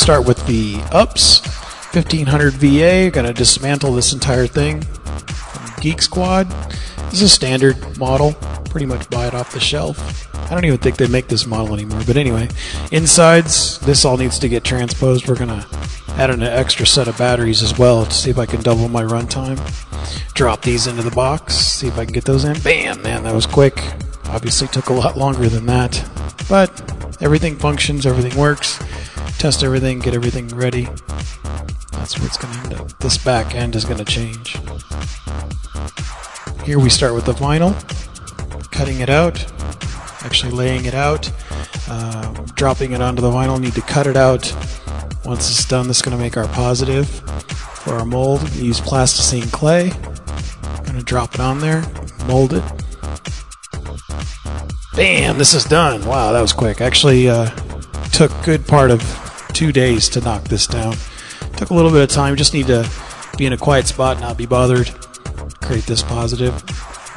start with the ups, 1500 VA. Gonna dismantle this entire thing from Geek Squad. This is a standard model, pretty much buy it off the shelf. I don't even think they make this model anymore, but anyway, insides, this all needs to get transposed. We're gonna add an extra set of batteries as well to see if I can double my runtime. Drop these into the box, see if I can get those in. Bam, man, that was quick. Obviously took a lot longer than that, but everything functions, everything works. Test everything, get everything ready. That's what's going to end up. This back end is going to change. Here we start with the vinyl, cutting it out, actually laying it out, dropping it onto the vinyl. Need to cut it out. Once it's done, this is going to make our positive for our mold. We use plasticine clay. Going to drop it on there, mold it. Bam! This is done. Wow, that was quick. Actually, took a good part of 2 days to knock this down. Took a little bit of time. Just need to be in a quiet spot, not be bothered. Create this positive.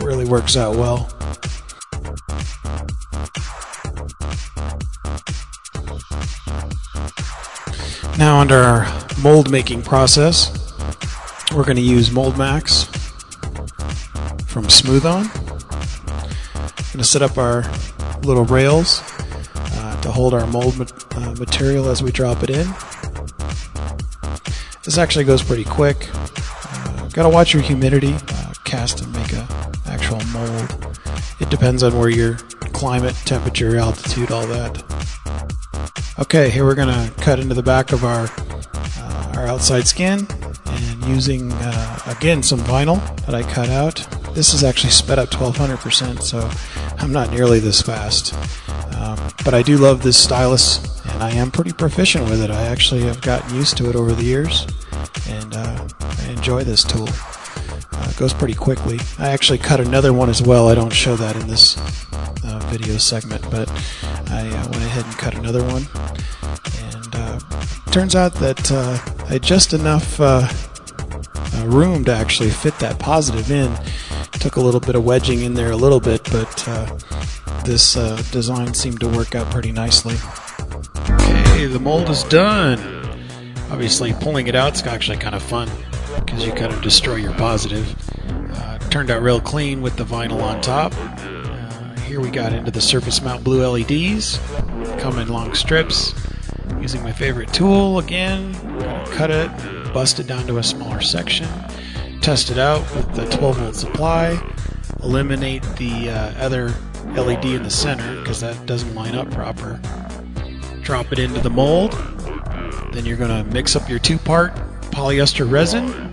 Really works out well. Now under our mold making process, we're going to use Mold Max from Smooth On. Going to set up our little rails to hold our mold material as we drop it in. This actually goes pretty quick. Got to watch your humidity. Cast and make an actual mold. It depends on where your climate, temperature, altitude, all that. Okay, here we're going to cut into the back of our outside skin, and using again some vinyl that I cut out. This is actually sped up 1200%, so I'm not nearly this fast. But I do love this stylus, and I am pretty proficient with it. I actually have gotten used to it over the years, and I enjoy this tool. It goes pretty quickly. I actually cut another one as well. I don't show that in this video segment, but I went ahead and cut another one, and turns out that I had just enough room to actually fit that positive in. Took a little bit of wedging in there a little bit, but this design seemed to work out pretty nicely. Okay, the mold is done. Obviously pulling it out is actually kind of fun because you kind of destroy your positive. Turned out real clean with the vinyl on top. Here we got into the surface mount blue LEDs. Come in long strips. Using my favorite tool again. Gonna cut it, bust it down to a smaller section. Test it out with the 12-volt supply. Eliminate the other LED in the center because that doesn't line up proper. Drop it into the mold. Then you're going to mix up your 2-part polyester resin.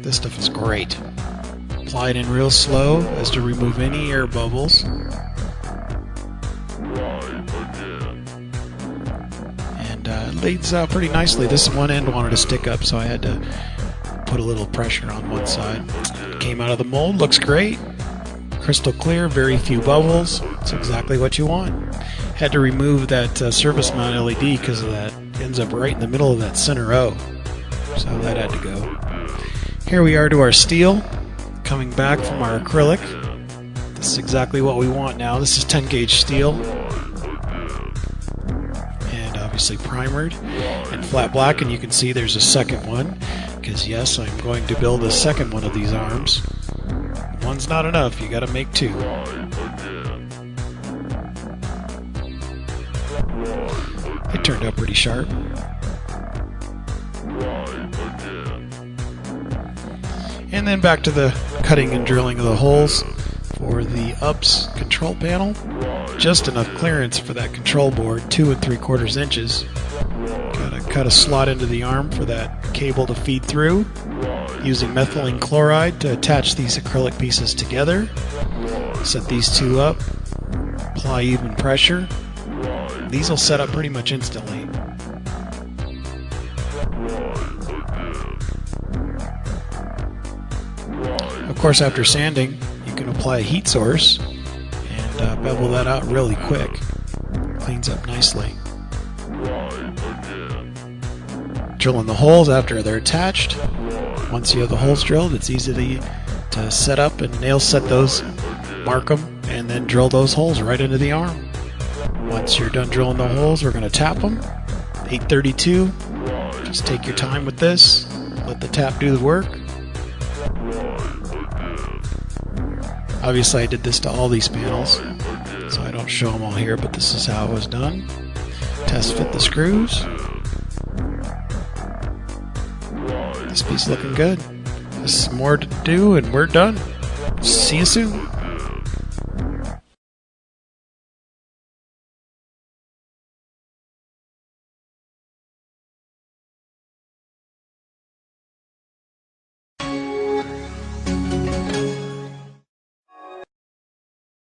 This stuff is great. Apply it in real slow as to remove any air bubbles. And it lays out pretty nicely. This one end wanted to stick up, so I had to put a little pressure on one side. It came out of the mold, looks great. Crystal clear, very few bubbles. It's exactly what you want. Had to remove that surface mount LED because of that. It ends up right in the middle of that center O. So that had to go. Here we are to our steel. Coming back from our acrylic. This is exactly what we want now. This is 10 gauge steel. And obviously primered and flat black. And you can see there's a second one. Because yes, I'm going to build a second one of these arms. One's not enough, you gotta make 2. It turned out pretty sharp. And then back to the cutting and drilling of the holes for the ups control panel. Just enough clearance for that control board, 2 3/4 inches. Gotta cut a slot into the arm for that cable to feed through. Using methylene chloride to attach these acrylic pieces together. Set these 2 up. Apply even pressure. These will set up pretty much instantly. Of course, after sanding, you can apply a heat source and bevel that out really quick. Cleans up nicely. Drilling the holes after they're attached. Once you have the holes drilled, it's easy to set up and nail set those, mark them, and then drill those holes right into the arm. Once you're done drilling the holes, we're going to tap them. 832. Just take your time with this. Let the tap do the work. Obviously, I did this to all these panels, so I don't show them all here, but this is how it was done. Test fit the screws. This piece is looking good. There's some more to do, and we're done. See you soon.